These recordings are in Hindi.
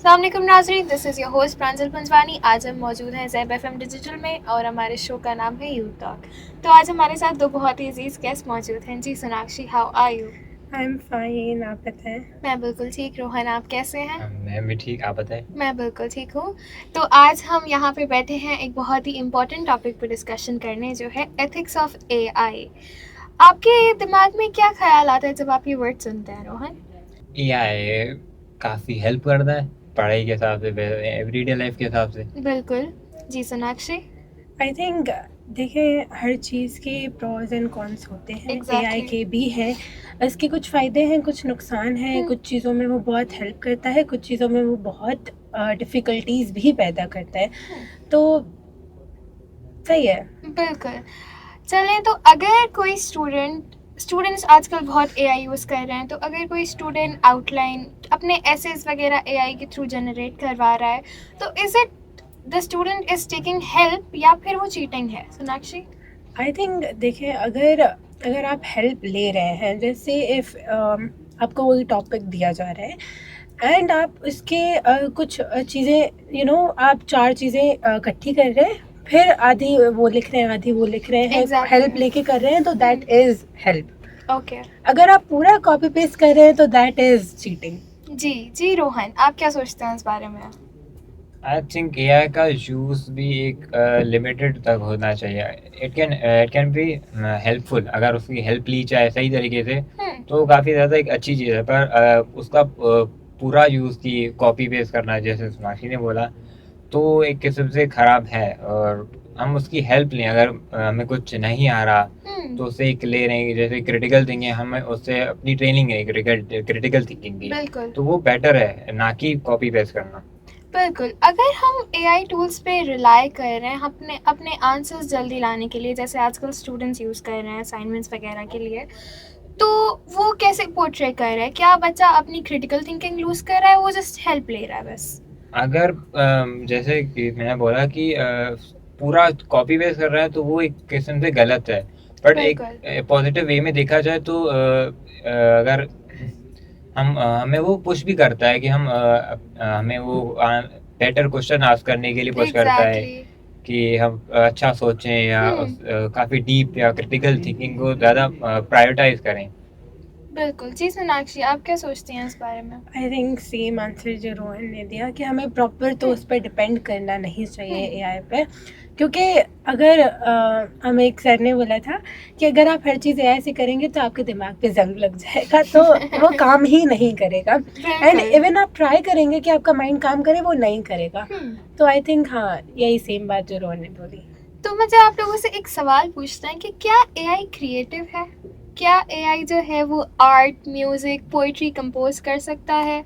अस्सलाम वालेकुम नाज़रीन, दिस इज़ योर होस्ट प्रांजल पंजवानी। आज हम मौजूद हैं ज़ैब एफएम डिजिटल में और हमारे शो का नाम है यूथ टॉक। तो आज हमारे साथ दो बहुत ही अजीज़ गेस्ट मौजूद हैं। जी Sonakshi, how are you? I am fine, आप बताएं। मैं बिल्कुल ठीक। रोहन, आप कैसे हैं? मैं भी ठीक, आप बताएं। मैं बिल्कुल ठीक हूँ। तो आज हम यहाँ पे बैठे हैं एक बहुत ही इम्पोर्टेंट टॉपिक पर डिस्कशन करने, जो है एथिक्स ऑफ एआई। आपके दिमाग में क्या ख्याल आता है जब आप ये वर्ड सुनते हैं, रोहन? एआई काफ़ी हेल्प करता है पढ़ाई के हिसाब से, एवरीडे लाइफ के हिसाब से। बिल्कुल। जी सोनाक्षी? आई थिंक देखिए, हर चीज़ के प्रॉज एंड कॉन्स होते हैं। AI exactly. के भी हैं, इसके कुछ फ़ायदे हैं, कुछ नुकसान हैं। कुछ चीज़ों में वो बहुत हेल्प करता है, कुछ चीज़ों में वो बहुत डिफ़िकल्टीज भी पैदा करता है। तो सही है। बिल्कुल। चलें, तो अगर कोई स्टूडेंट्स आजकल बहुत एआई यूज़ कर रहे हैं, तो अगर कोई स्टूडेंट आउटलाइन अपने एसेस वगैरह एआई के थ्रू जनरेट करवा रहा है, तो is it the student is taking help या फिर वो चीटिंग है? सोनाक्षी? आई थिंक देखिए, अगर अगर आप हेल्प ले रहे हैं, जैसे इफ़ आपको कोई टॉपिक दिया जा रहा है एंड आप उसके कुछ चीज़ें आप 4 चीज़ें इकट्ठी कर रहे हैं, फिर आधी वो लिख रहे हैं, आधी वो लिख रहे हैं, Exactly. हेल्प लेके कर रहे हैं, तो दैट इज़ हेल्प। ओके। अगर आप पूरा कॉपी पेस्ट कर रहे हैं तो दैट इज़ चीटिंग। जी रोहन, आप क्या सोचते हैं इस बारे में? आई थिंक एआई का यूज़ भी एक लिमिटेड तक होना चाहिए। इट कैन बी हेल्पफुल, अगर उसकी हेल्प ली जाए सही तरीके से तो काफ़ी ज़्यादा एक अच्छी चीज़ है। पर उसका पूरा यूज़ की कॉपी पेस्ट करना, जैसे सुनाक्षी ने बोला, तो एक किस्म से ख़राब है। और हम उसकी हेल्प लें, अगर हमें कुछ नहीं आ रहा तो उससे एक ले रहे हैं, जैसे क्रिटिकल थिंकिंग, हमें उससे अपनी ट्रेनिंग है क्रिटिकल थिंकिंग की, बिल्कुल तो वो बेटर है ना कि कॉपी पेस्ट करना। बिल्कुल। अगर हम एआई टूल्स पे रिलाई कर रहे हैं अपने अपने आंसर्स जल्दी लाने के लिए, जैसे आजकल स्टूडेंट्स यूज़ कर रहे हैं असाइनमेंट्स वगैरह के लिए, तो वो कैसे पोर्ट्रे कर रहा है? क्या बच्चा अपनी क्रिटिकल थिंकिंग लूज कर रहा है, वो जस्ट हेल्प ले रहा है बस? अगर जैसे कि मैंने बोला कि पूरा कॉपी पेस्ट कर रहा है तो वो एक किस्म से गलत है। बट एक बिल्कुल। पॉजिटिव वे में देखा जाए तो अगर हमें वो पुश भी करता है कि हमें वो बेटर क्वेश्चन आस्क करने के लिए पुश करता है एग्जैक्टली। कि हम अच्छा सोचें या काफ़ी डीप या क्रिटिकल थिंकिंग को ज़्यादा प्रायोरिटाइज करें। बिल्कुल। जी सोनाक्षी, आप क्या सोचती हैं इस बारे में? आई थिंक सेम आंसर जो रोहन ने दिया, कि हमें प्रॉपर तो उस पर डिपेंड करना नहीं चाहिए एआई पे, क्योंकि अगर हमें एक सर ने बोला था कि अगर आप हर चीज़ एआई से करेंगे तो आपके दिमाग पे जंग लग जाएगा, तो वो काम ही नहीं करेगा। एंड इवन आप ट्राई करेंगे कि आपका माइंड काम करे, वो नहीं करेगा। तो आई थिंक हाँ, यही सेम बात जो रोहन ने बोली। तो मुझे आप लोगों से एक सवाल पूछना है कि क्या एआई क्रिएटिव है? क्या एआई जो है वो आर्ट, म्यूजिक, पोइट्री कंपोज कर सकता है?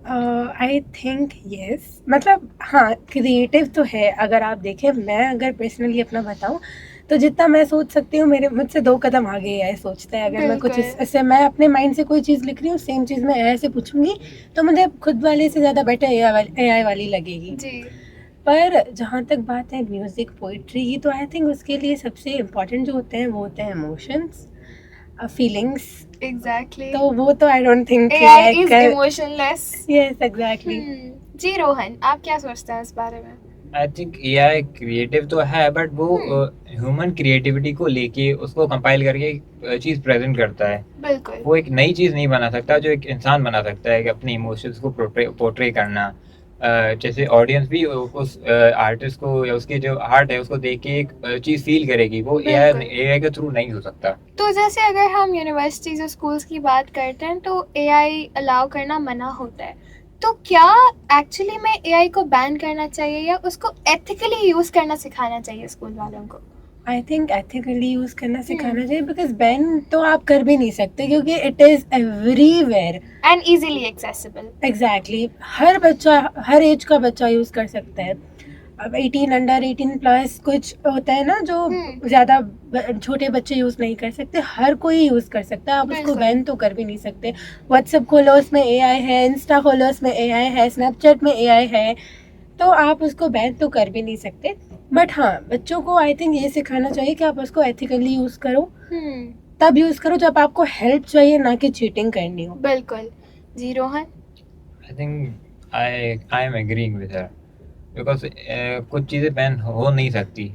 आई थिंक येस, मतलब हाँ, क्रिएटिव तो है। अगर आप देखें, मैं अगर पर्सनली अपना बताऊँ तो जितना मैं सोच सकती हूँ, मेरे मुझसे 2 कदम आगे एआई सोचता है। अगर मैं कुछ ऐसे, मैं अपने माइंड से कोई चीज़ लिख रही हूँ, सेम चीज़ मैं एआई से पूछूंगी तो मुझे खुद वाले से ज़्यादा बेटर एआई वाली लगेगी। जी। पर जहाँ तक बात है म्यूज़िक, पोइट्री की, तो आई थिंक उसके लिए सबसे इम्पोर्टेंट जो होते हैं वो होते हैं इमोशंस, फीलिंग्स। एग्जैक्टली। तो वो तो I don't think AI is emotionless. Yes, exactly. जी रोहन, आप क्या सोचते हैं इस बारे में? आई थिंक एआई क्रिएटिव तो है, बट वो ह्यूमन क्रिएटिविटी को लेके उसको कंपाइल करके एक चीज़ प्रेजेंट करता है। बिल्कुल। वो एक नई चीज़ नहीं बना सकता जो एक इंसान बना सकता है, कि अपने इमोशंस को पोर्ट्रे करना। जैसे ऑडियंस भी उस आर्टिस्ट को या उसकी जो आर्ट है उसको देख के एक चीज़ फील करेगी, वो बिल्कुल। एआई के थ्रू नहीं हो सकता। तो जैसे अगर हम यूनिवर्सिटीज और स्कूल्स की बात करते हैं तो एआई अलाउ करना मना होता है, तो क्या एक्चुअली में एआई को बैन करना चाहिए या उसको एथिकली यूज करना सिखाना चाहिए स्कूल वालों को? आई थिंक एथिकली यूज़ करना सिखाना चाहिए, बिकॉज बैन तो आप कर भी नहीं सकते, क्योंकि it is everywhere and easily accessible. Exactly. हर बच्चा, हर एज का बच्चा यूज़ कर सकता है। अब 18, अंडर 18 प्लस कुछ होता है ना, जो ज़्यादा छोटे बच्चे यूज़ नहीं कर सकते, हर कोई यूज़ कर सकता है। आप उसको बिल्कुल। बैन तो कर भी नहीं सकते। व्हाट्सएप खोलो, उसमें एआई है, इंस्टा खोलो, उसमें एआई है, स्नैपचैट में एआई है, तो आप उसको बैन तो कर भी नहीं सकते। बट हाँ, बच्चों को आई थिंक ये सिखाना चाहिए कि आप उसको एथिकली यूज़ करो, तब यूज़ करो जब आपको हेल्प चाहिए, ना कि चीटिंग करनी हो। बिल्कुल। जी Rohan? I think I am agreeing with her because कुछ चीज़ें बैन हो नहीं सकती.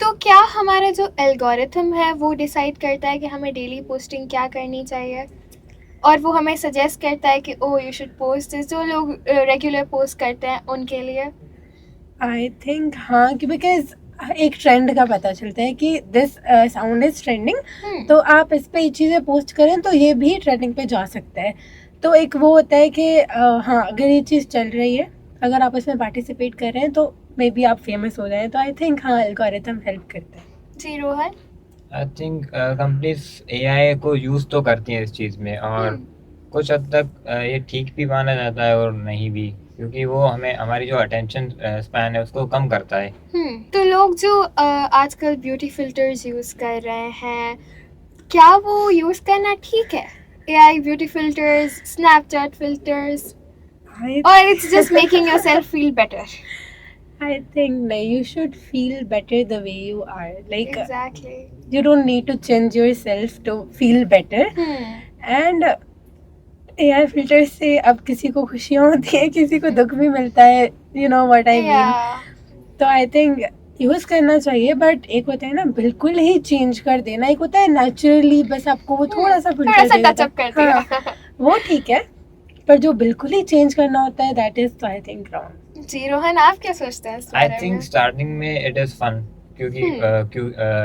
तो क्या हमारा जो एल्गोरिथम है वो डिसाइड करता है कि हमें डेली पोस्टिंग क्या करनी चाहिए, और वो हमें सजेस्ट करता है कि oh you should post this, जो लोग रेगुलर पोस्ट करते हैं उनके लिए? आई थिंक हाँ, कि बिकॉज एक ट्रेंड का पता चलता है कि दिस साउंड इज ट्रेंडिंग, तो आप इस पे ये चीज़ें पोस्ट करें तो ये भी ट्रेंडिंग पे जा सकता है. तो एक वो होता है कि हाँ, अगर ये चीज़ चल रही है, अगर आप इसमें पार्टिसिपेट कर रहे हैं तो मे बी आप फेमस हो जाएं. तो आई थिंक हाँ, एल्गोरिथम हेल्प करता है. जी Rohan? I think companies AI को यूज़ तो करती हैं इस चीज़ में, और कुछ हद तक ये ठीक भी माना जाता है और नहीं भी, क्योंकि वो हमें हमारी जो अटेंशन स्पैन है उसको कम करता है. तो लोग जो आजकल ब्यूटी फिल्टर्स यूज़ कर रहे हैं, क्या वो यूज़ करना ठीक है? AI beauty filters, Snapchat filters, और it's just making yourself feel better? I think no, you should feel better the way you are. Like Exactly. you don't need to change yourself to feel better. And AI filter से अब किसी को खुशियाँ होती है, किसी को दुख भी मिलता है. You know what I mean? तो I think यूज़ करना चाहिए, बट एक होता है ना बिल्कुल ही चेंज कर देना, एक होता है नेचुरली बस आपको वो थोड़ा सा टचअप कर दिया. वो ठीक है, पर जो बिल्कुल ही चेंज करना होता है that is I think wrong. जी रोहन, आप क्या सोचते हैं इस आई बारे में? थिंक स्टार्टिंग में इट इज़ फन, क्योंकि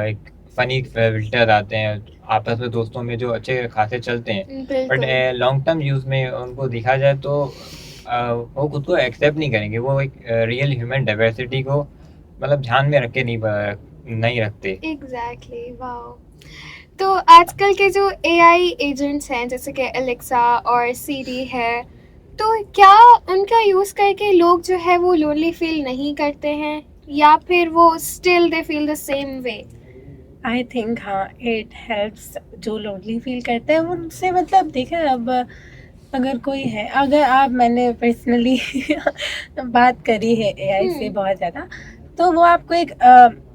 एक फनी फिल्टर आते हैं आपस में दोस्तों में जो अच्छे खासे चलते हैं, बट लॉन्ग टर्म यूज़ में उनको देखा जाए तो वो खुद को एक्सेप्ट नहीं करेंगे. वो एक रियल ह्यूमन डाइवर्सिटी को मतलब ध्यान में रख के नहीं रखते. Exactly, wow. तो आजकल के जो एआई एजेंट्स हैं जैसे कि एलेक्सा और सीरी है, तो क्या उनका यूज़ करके लोग जो है वो लोनली फील नहीं करते हैं, या फिर वो still they feel the same way? I think हाँ, इट हेल्प्स. जो लोनली फील करते हैं उनसे मतलब देखें, अब अगर कोई है, अगर आप, मैंने पर्सनली बात करी है एआई से बहुत ज़्यादा, तो वो आपको एक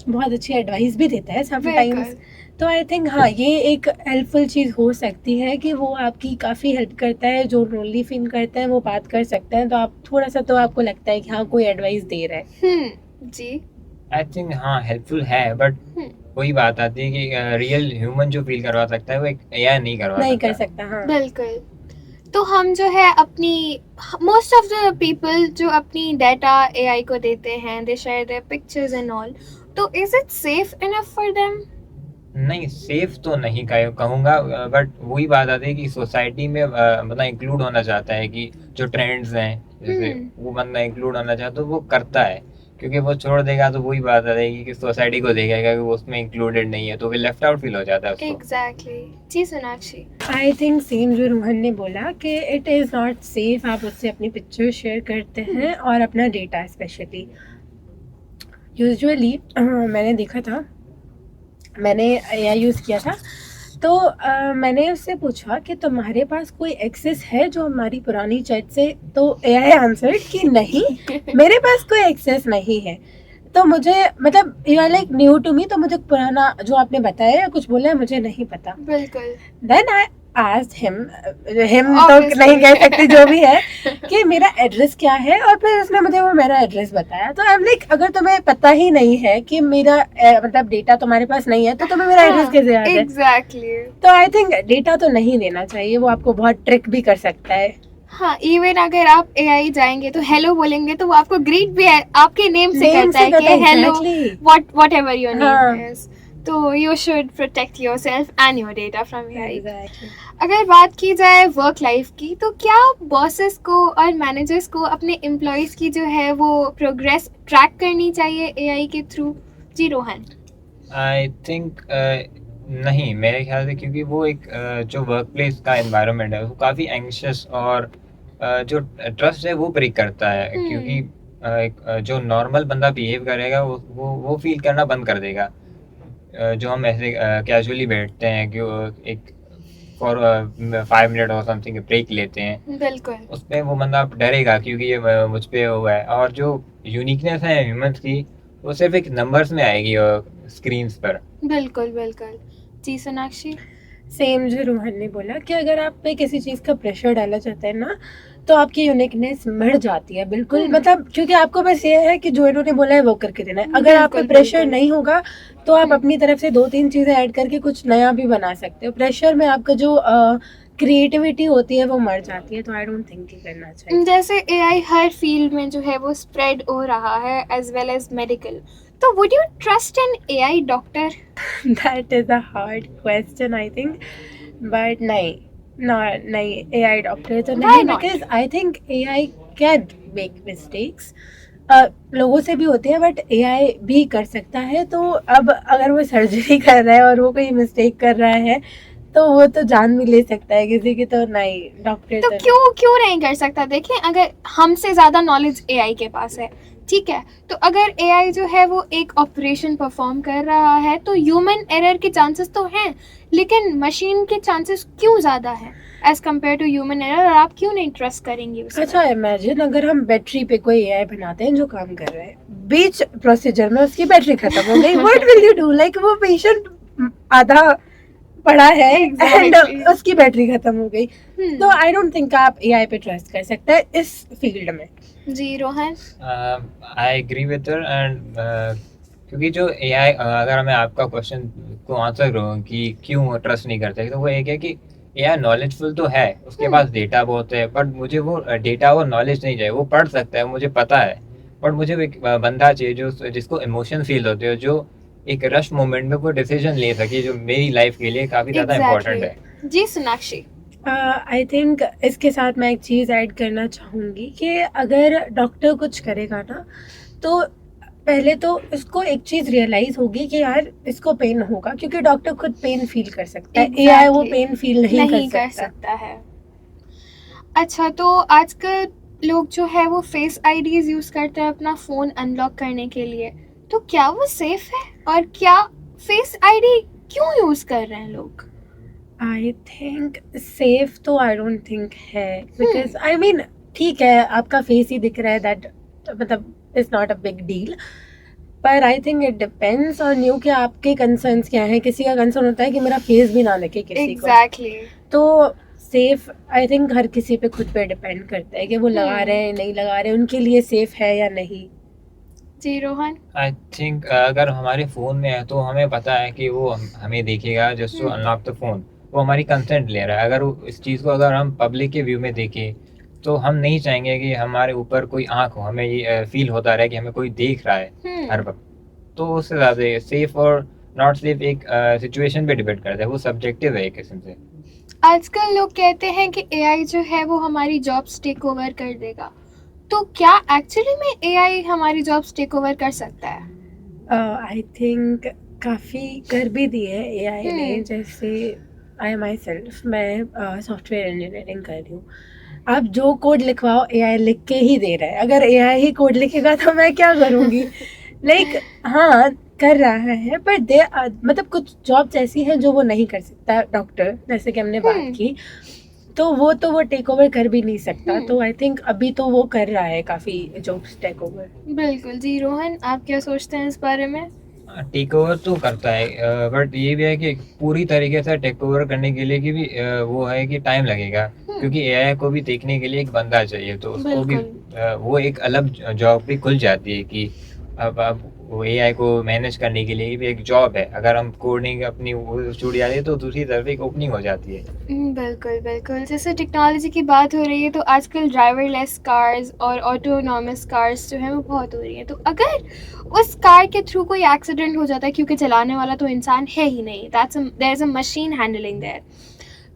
बहुत अच्छी एडवाइस भी देता है समटाइम्स. तो आई थिंक हाँ, ये एक हेल्पफुल चीज़ हो सकती है कि वो आपकी काफ़ी हेल्प करता है. जो लोनली फील करते हैं वो बात कर सकते हैं, तो आप थोड़ा सा तो आपको लगता है कि हाँ कोई एडवाइस दे रहा है. जी, आई थिंक हाँ हेल्पफुल है, बट वही बात आती है कि रियल ह्यूमन जो फील करवा सकता है वो एक एआई नहीं कर सकता. हाँ बिल्कुल. तो हम जो है अपनी मोस्ट ऑफ द पीपल जो अपनी डाटा एआई को देते हैं, they share their pictures and all, तो is it safe enough for them? नहीं, सेफ तो नहीं कहूँगा, बट वही बात आती है कि सोसाइटी में मतलब इंक्लूड होना चाहता है कि जो ट्रेंड्स हैं जैसे वो बंदा इंक्लूड होना चाहता है तो वो करता है, क्योंकि वो छोड़ देगा तो वही बात आ जाएगी कि सोसाइटी को देखेगा कि वो उसमें इंक्लूडेड नहीं है, तो वो लेफ्ट आउट फील हो जाता है उसको. एग्जैक्टली. जी सोनाक्षी? आई थिंक सेम जो रोहन ने बोला कि इट इज़ नॉट सेफ. आप उससे अपनी पिक्चर शेयर करते हैं और अपना डेटा स्पेशली. यूजुअली मैंने देखा था, मैंने एआई यूज़ किया था, तो मैंने उससे पूछा कि तुम्हारे पास कोई एक्सेस है जो हमारी पुरानी चैट से, तो एआई आंसर कि नहीं, मेरे पास कोई एक्सेस नहीं है. तो मुझे मतलब you are like new to me, तो मुझे पुराना जो आपने बताया या कुछ बोला है मुझे नहीं पता. बिल्कुल. देन आई आस्क्ड हिम तो नहीं कह सकती जो भी है, कि मेरा एड्रेस क्या है, और फिर उसने मुझे वो मेरा एड्रेस बताया. तो आई एम लाइक, अगर तुम्हें पता ही नहीं है कि मेरा मतलब डेटा तुम्हारे पास नहीं है, तो तुम्हें मेरा एड्रेस कैसे याद है? एग्जैक्टली. तो आई थिंक डेटा तो नहीं देना चाहिए, वो आपको बहुत ट्रिक भी कर सकता है. हाँ, इवन अगर आप एआई जाएंगे तो हेलो बोलेंगे तो वो आपको ग्रीट भी आपके नेम से करता है कि hello whatever your name is. तो you should protect yourself and your data from AI. अगर बात की जाए वर्क लाइफ की, तो क्या बॉसेस को और मैनेजर्स को अपने एम्प्लॉयज की जो है वो प्रोग्रेस ट्रैक करनी चाहिए एआई के थ्रू? जी रोहन? आई थिंक नहीं, मेरे ख्याल से, क्योंकि वो एक जो वर्क प्लेस का एनवायरनमेंट है वो काफ़ी एंग्शियस और जो ट्रस्ट है वो ब्रेक करता है, क्योंकि जो नॉर्मल बंदा बिहेव करेगा वो फील करना बंद कर देगा. जो हम ऐसे कैजुअली बैठते हैं कि एक फॉर 5 मिनट और समथिंग ब्रेक लेते हैं, बिल्कुल, उसमें वो बंदा डरेगा क्योंकि ये मुझ पे हुआ है. और जो यूनिकनेस है ह्यूमंस की वो सिर्फ एक नंबर्स में आएगी स्क्रीन्स पर. बिल्कुल बिल्कुल. जी सोनाक्षी? सेम जो रोहन ने बोला कि अगर आप पे किसी चीज़ का प्रेशर डाला जाता है ना, तो आपकी यूनिकनेस मिट जाती है बिल्कुल। मतलब क्योंकि आपको बस ये है कि जो इन्होंने बोला है वो करके देना है। अगर आप पे बिल्कुल, प्रेशर बिल्कुल। नहीं होगा तो आप अपनी तरफ से 2-3 चीजें ऐड करके कुछ नया भी बना सकते हो। प्रेशर में आपका जो क्रिएटिविटी होती है वो मर जाती है, तो आई डोंट थिंक कि करना चाहिए। जैसे एआई हर फील्ड में जो है वो स्प्रेड हो रहा है एज वेल एज मेडिकल, तो would you trust an AI doctor? That is a hard question I think, but नहीं एआई डॉक्टर तो Why नहीं, not? Because I think AI can make mistakes. लोगों से भी होते हैं बट एआई भी कर सकता है। तो अब अगर वो सर्जरी कर रहा है और वो कोई मिस्टेक कर रहा है तो वो तो जान भी ले सकता है किसी की, तो नहीं डॉक्टर तो तो क्यों नहीं कर सकता? देखें, अगर हमसे ज़्यादा नॉलेज एआई के पास है, ठीक है, तो अगर एआई जो है वो एक ऑपरेशन परफॉर्म कर रहा है तो ह्यूमन एरर के चांसेस तो हैं, लेकिन मशीन के चांसेस क्यों ज़्यादा हैं as compare to human error, और आप क्यों नहीं ट्रस्ट करेंगे उसमें? अच्छा इमेजिन अगर हम बैटरी पे कोई एआई बनाते हैं जो काम कर रहा है, बीच प्रोसीजर में उसकी बैटरी खत्म हो गई, what will you do? Like वो पेशेंट आधा पड़ा है एंड Exactly. उसकी बैटरी खत्म हो गई। तो आई डोंट थिंक आप एआई पे ट्रस्ट कर सकते हैं इस फील्ड में। जी Rohan. I agree with her and क्योंकि जो एआई, अगर मैं आपका क्वेश्चन को आंसर करूँ कि क्यों ट्रस्ट नहीं करते, तो वो एक है कि एआई नॉलेजफुल तो है, उसके पास डेटा बहुत है, बट मुझे वो डेटा और नॉलेज नहीं चाहिए। वो पढ़ सकता है, मुझे पता है, बट मुझे वो एक बंदा चाहिए जो जिसको इमोशन फील होते हो, जो एक रश मोमेंट में कोई डिसीजन ले सके, जो मेरी लाइफ के लिए काफ़ी ज़्यादा इम्पोर्टेंट है। जी सोनाक्षी। आई थिंक इसके साथ मैं एक चीज़ ऐड करना चाहूँगी कि अगर डॉक्टर कुछ करेगा ना तो पहले तो इसको एक चीज़ रियलाइज़ होगी कि यार इसको पेन होगा, क्योंकि डॉक्टर खुद पेन फील कर सकता है, एआई वो पेन फील नहीं कर सकता। है। अच्छा, तो आजकल लोग जो है वो फेस आईडीज यूज करते हैं अपना फोन अनलॉक करने के लिए, तो क्या वो सेफ है? और क्या फेस आईडी क्यों यूज कर रहे हैं लोग? आई थिंक सेफ तो आई डोंट थिंक है, बिकॉज आई मीन ठीक है आपका फेस ही दिख रहा है, दैट मतलब is not a big deal, पर I think it depends on you कि आपके कंसर्न्स क्या हैं। किसी का कंसर्न होता है कि मेरा फेस भी ना दिखे किसी एग्जैक्टली। को, तो सेफ आई थिंक हर किसी पे खुद पे डिपेंड करता है कि वो लगा रहे हैं नहीं लगा रहे, उनके लिए सेफ है या नहीं। जी रोहन। आई थिंक अगर हमारे फ़ोन में है तो हमें पता है कि वो हमें देखेगा just to unlock the phone, वो हमारी कंसेंट ले रहा है। अगर इस चीज़ को अगर हम पब्लिक के व्यू में देखें तो हम नहीं चाहेंगे कि हमारे ऊपर कोई आँख हो, हमें ये फील होता रहे कि हमें कोई देख रहा है हर वक्त। तो उससे ज़्यादा सेफ और नॉट सेफ एक सिचुएशन पे डिपेंड करता है, वो सब्जेक्टिव है एक किस्म से। आजकल लोग कहते हैं कि एआई जो है वो हमारी जॉब्स टेक ओवर कर देगा, तो क्या एक्चुअली में एआई हमारी जॉब्स टेक ओवर कर सकता है? आई थिंक काफ़ी कर भी दी है एआई ने। जैसे आई माई सेल्फ, मैं सॉफ्टवेयर इंजीनियरिंग कर रही हूँ। आप जो कोड लिखवाओ एआई लिख के ही दे रहा है, अगर एआई ही कोड लिखेगा तो मैं क्या करूँगी? लाइक हाँ कर रहा है, बट दे मतलब कुछ जॉब्स ऐसी हैं जो वो नहीं कर सकता, डॉक्टर जैसे कि हमने बात की, तो वो टेक ओवर कर भी नहीं सकता। तो आई थिंक अभी तो वो कर रहा है काफ़ी जॉब्स टेक ओवर। बिल्कुल। जी रोहन, आप क्या सोचते हैं इस बारे में? टेक ओवर तो करता है, बट ये भी है कि पूरी तरीके से टेक ओवर करने के लिए की भी वो है कि टाइम लगेगा, क्योंकि एआई को भी देखने के लिए एक बंदा चाहिए, तो उसको भी वो एक अलग जॉब भी खुल जाती है कि अब वो एआई को मैनेज करने के लिए भी एक जॉब है। अगर हम कोडिंग अपनी वो छूट जाती है तो दूसरी तरफ एक ओपनिंग हो जाती है। बिल्कुल बिल्कुल। जैसे टेक्नोलॉजी की बात हो रही है तो आजकल ड्राइवरलेस कार्स और ऑटोनॉमस कार्स जो हैं वो बहुत हो रही हैं, तो अगर उस कार के थ्रू कोई एक्सीडेंट हो जाता है, क्योंकि चलाने वाला तो इंसान है ही नहीं, there is a machine handling there,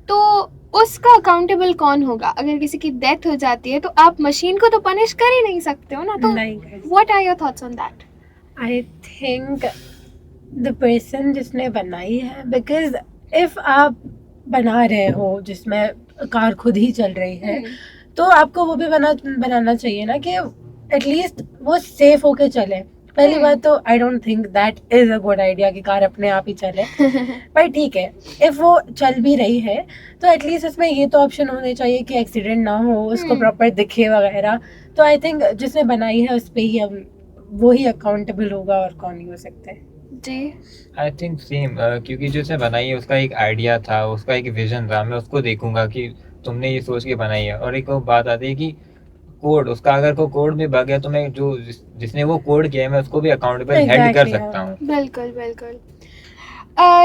तो उसका अकाउंटेबल कौन होगा? अगर किसी की डेथ हो जाती है तो आप मशीन को तो पनिश कर ही नहीं सकते हो ना, तो what are your thoughts on that? I think the person जिसने बनाई है, बिकॉज इफ आप बना रहे हो जिसमें कार खुद ही चल रही है तो आपको वो भी बनाना चाहिए ना कि एटलीस्ट वो सेफ होके चले। पहली बात तो I don't think that is a good idea कि कार अपने आप ही चले, पर ठीक है इफ वो चल भी रही है तो एटलीस्ट इसमें ये तो ऑप्शन होने चाहिए कि एक्सीडेंट ना हो, उसको प्रॉपर दिखे वगैरह। तो आई थिंक जिसने बनाई है उस पर ही हम वो ही अकाउंटेबल होगा, और कौन ही हो सकता है। जी आई थिंक सेम, क्योंकि जिसने बनाई है उसका एक आइडिया था, उसका एक विजन था, मैं उसको देखूंगा कि तुमने ये सोच के बनाई है। और एक और बात आती है कि कोड, उसका अगर कोई कोड में बग है तो मैं जो जिसने वो कोड किया है मैं उसको भी अकाउंटेबल हेल्ड कर Exactly, सकता हाँ। हूँ। बिल्कुल बिल्कुल।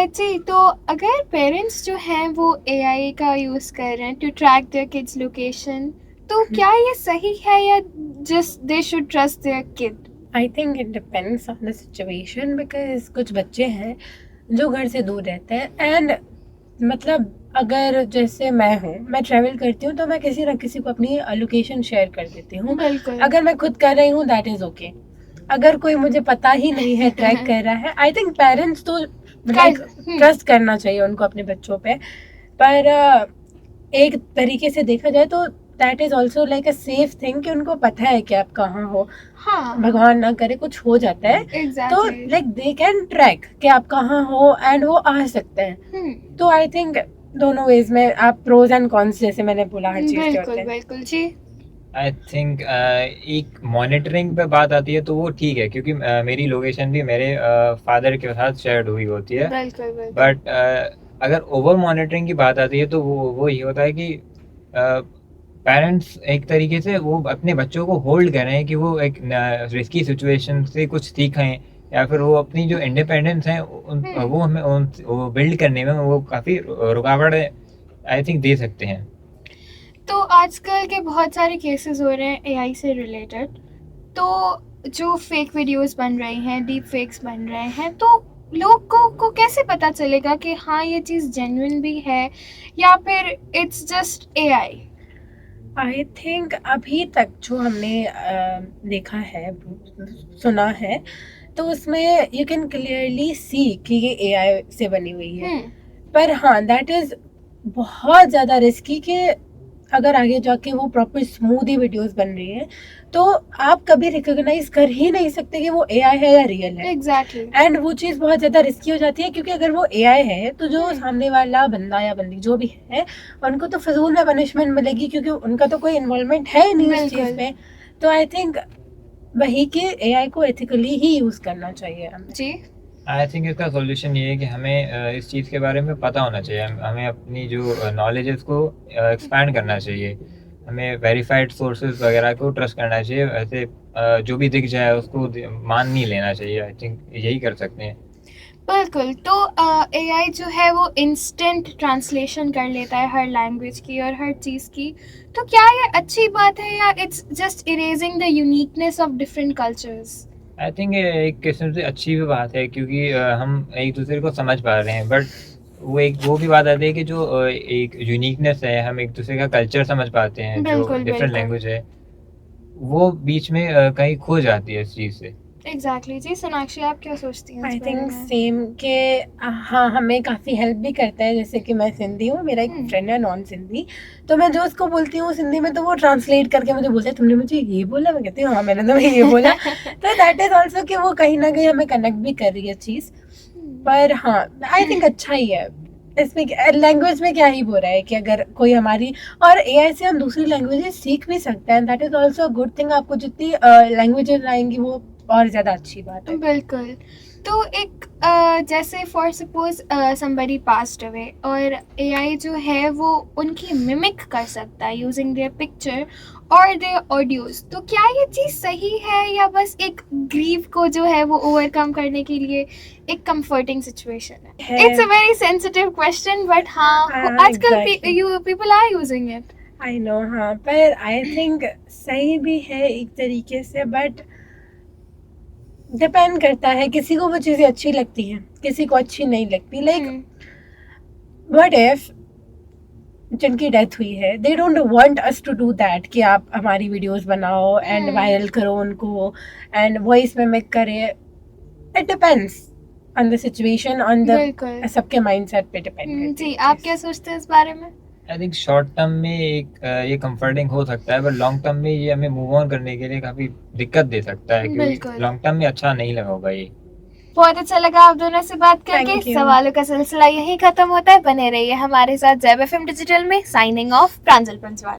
जी, तो अगर पेरेंट्स जो हैं वो एआई का यूज़ कर रहे हैं to track their kids location, तो क्या ये सही है या just they should trust their kid? I think it depends on the situation, because कुछ बच्चे हैं जो घर से दूर रहते हैं एंड मतलब अगर जैसे मैं ट्रैवल करती हूँ तो मैं किसी ना किसी को अपनी लोकेशन शेयर कर देती हूँ। बिल्कुल। अगर मैं खुद कर रही हूँ दैट इज ओके। अगर कोई मुझे पता ही नहीं है ट्रैक कर रहा है, आई थिंक पेरेंट्स तो लाइक ट्रस्ट करना चाहिए उनको अपने बच्चों पे। पर एक तरीके से देखा जाए तो that is also like a safe thing कि उनको पता है कि आप कहाँ हो। हाँ, भगवान ना करे कुछ हो जाता है तो exactly. Like they can track कि आप कहाँ हो एंड वो आ सकते हैं। तो आई थिंक दोनों वेज में आप प्रोज एंड कॉन्स जैसे मैंने बोला हर चीज के होते बिल्कुल हैं। बिल्कुल जी। आई थिंक एक मॉनिटरिंग पे बात आती है तो वो ठीक है, क्योंकि मेरी लोकेशन भी मेरे फादर के साथ शेयर्ड हुई होती है। बिल्कुल बिल्कुल। बट अगर ओवर मॉनिटरिंग की बात आती है तो वो ये होता है कि पेरेंट्स एक तरीके से वो अपने बच्चों को होल्ड कर रहे हैं कि वो एक रिस्की सिचुएशन से कुछ सीखें, या फिर वो अपनी जो इंडिपेंडेंस है वो हमें वो बिल्ड करने में वो काफ़ी रुकावट आई थिंक दे सकते हैं। तो आजकल के बहुत सारे केसेस हो रहे हैं एआई से रिलेटेड, तो जो फेक वीडियोस बन रही हैं, डीप फेक्स बन रहे हैं, तो लोग को कैसे पता चलेगा कि हाँ ये चीज़ जेन्युइन भी है या फिर it's just AI? I think अभी तक जो हमने देखा है, सुना है, तो उसमें यू कैन क्लियरली सी कि ये एआई से बनी हुई है। पर हाँ दैट इज बहुत ज़्यादा रिस्की कि अगर आगे जाके वो प्रॉपर स्मूथ ही वीडियोस बन रही है तो आप कभी रिकॉग्नाइज कर ही नहीं सकते कि वो एआई है या रियल है। एग्जैक्टली। एंड वो चीज़ बहुत ज़्यादा रिस्की हो जाती है क्योंकि अगर वो एआई है तो जो सामने वाला बंदा या बंदी जो भी है उनको तो फजूल में पनिशमेंट मिलेगी क्योंकि उनका तो कोई इन्वॉल्वमेंट है ही नहीं इस चीज़ पे। तो आई थिंक वही कि एआई को एथिकली ही यूज़ करना चाहिए हमें। जी। आई थिंक इसका सॉल्यूशन ये है कि हमें इस चीज़ के बारे में पता होना चाहिए। हमें अपनी जो नॉलेज है उसको एक्सपैंड करना चाहिए। हमें वेरीफाइड सोर्सेज वगैरह को ट्रस्ट करना चाहिए। ऐसे जो भी दिख जाए उसको मान नहीं लेना चाहिए। आई थिंक यही कर सकते हैं। बिल्कुल। तो एआई जो है वो इंस्टेंट ट्रांसलेशन कर लेता है हर लैंग्वेज की और हर चीज़ की, तो क्या ये अच्छी बात है या it's just erasing the uniqueness of different cultures? I think एक किस्म से अच्छी भी बात है क्योंकि हम एक दूसरे को समझ पा रहे हैं। बट वो भी बात आती है कि जो एक यूनिकनेस है, हम एक दूसरे का कल्चर समझ पाते हैं, जो बिल्कुल डिफरेंट बिल्कुल। लैंग्वेज है वो बीच में कहीं खो जाती है इस चीज़ से। एग्जैक्टली जी। सोनाक्षी, आप क्या सोचती हैं आई इस बारे थिंक में? सेम के हाँ हमें काफ़ी हेल्प भी करता है। जैसे कि मैं सिंधी हूँ, मेरा एक फ्रेंड है नॉन सिंधी, तो मैं जो उसको बोलती हूँ सिंधी में तो वो ट्रांसलेट करके मुझे बोलता है तुमने मुझे ये बोला। मैं कहती हूँ हाँ मैंने तुम्हें ये बोला। तो दैट इज ऑल्सो कि वो कहीं ना कहीं हमें कनेक्ट भी कर रही है चीज़। पर हाँ आई थिंक अच्छा ही है। इसमें लैंग्वेज में क्या ही हो रहा है कि अगर कोई हमारी और एआई से हम दूसरी लैंग्वेजेस सीख भी सकते हैं। That is also a good thing. आपको जितनी लैंग्वेजेस आएंगी वो और ज़्यादा अच्छी बात है। बिल्कुल। तो एक जैसे for suppose somebody passed away और एआई जो है वो उनकी मिमिक कर सकता है यूजिंग देयर पिक्चर और देयर ऑडियोज, तो क्या ये चीज़ सही है या बस एक ग्रीव को जो है वो ओवरकम करने के लिए एक कंफर्टिंग सिचुएशन है? It's a very sensitive question but हाँ आजकल people are using it. I know हाँ, पर आई थिंक सही भी है एक तरीके से, बट डिपेंड करता है। किसी को वो चीज़ें अच्छी लगती हैं, किसी को अच्छी नहीं लगती। लाइक व्हाट इफ जिनकी डेथ हुई है they don't want us to do that कि आप हमारी वीडियोस बनाओ एंड वायरल करो उनको एंड वॉइस मिमिक करे। It depends on the situation, on the सबके माइंडसेट पे डिपेंड। जी, आप क्या सोचते हैं इस बारे में? आई थिंक शॉर्ट टर्म में ये कंफर्टिंग हो सकता है, पर लॉन्ग टर्म में ये हमें मूव ऑन करने के लिए काफ़ी दिक्कत दे सकता है, क्योंकि लॉन्ग टर्म में अच्छा नहीं लगा होगा ये। बहुत अच्छा लगा आप दोनों से बात करके। सवालों का सिलसिला यही खत्म होता है। बने रहिए हमारे साथ ज़ेब FM डिजिटल में। साइनिंग ऑफ, प्रांजल पंचवाल।